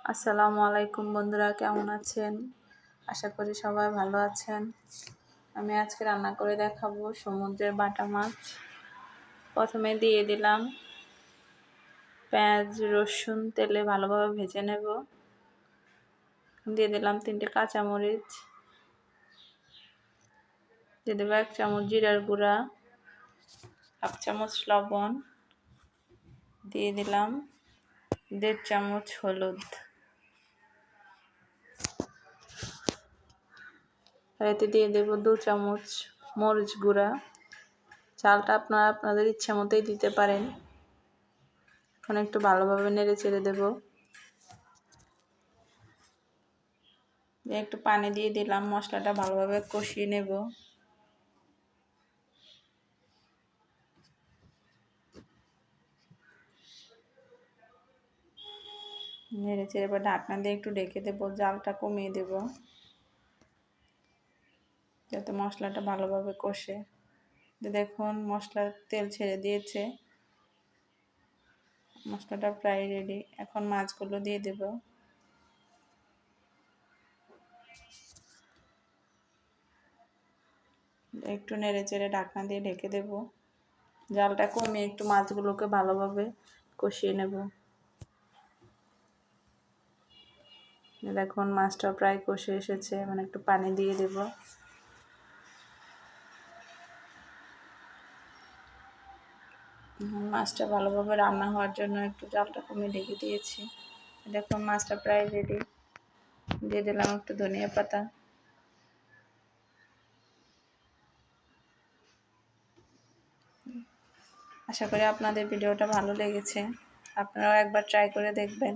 আসসালামু আলাইকুম বন্ধুরা, কেমন আছেন? আশা করি সবাই ভালো আছেন। আমি আজকে রান্না করে দেখাবো সমুদ্রের বাটা মাছ। প্রথমে দিয়ে দিলাম পেঁয়াজ রসুন তেলে ভালোভাবে ভেজে নেব। দিয়ে দিলাম 3টে কাঁচামরিচ, দিয়ে দেবো 1 চামচ জিরার গুঁড়া, 1 চামচ লবণ, দিয়ে দিলাম 1.5 চামচ হলুদ। আর এতে দিয়ে দেবো 2 চামচ মরিচ গুঁড়া। চালটা আপনারা আপনাদের ইচ্ছা মতোই দিতে পারেন। এখন একটু ভালোভাবে নেড়ে চেড়ে দেবো। একটু পানি দিয়ে দিলাম, মশলাটা ভালোভাবে কষিয়ে নেব। নেড়ে চেড়ে এবার ঢাকনা দিয়ে একটু ঢেকে দেবো, জালটা কমিয়ে দেব যাতে মশলাটা ভালোভাবে কষে। দেখুন মশলার তেল ছেড়ে দিয়েছে, মশলাটা প্রায় রেডি। এখন মাছগুলো দিয়ে দেব। একটু নেড়ে চেড়ে ঢাকনা দিয়ে ঢেকে দেব, জালটা কমিয়ে একটু মাছগুলোকে ভালোভাবে কষিয়ে নেব। দেখুন মাছটা প্রায় কষে এসেছে, মানে একটু পানি দিয়ে দেব। মাছটা ভালোভাবে রান্না হওয়ার জন্য একটু জালটা কমিয়ে ঢেকে দিয়েছি। দেখুন মাছটা প্রায় রেডি। দিয়ে দিলাম একটু ধনিয়া পাতা। আশা করি আপনাদের ভিডিওটা ভালো লেগেছে, আপনারাও একবার ট্রাই করে দেখবেন।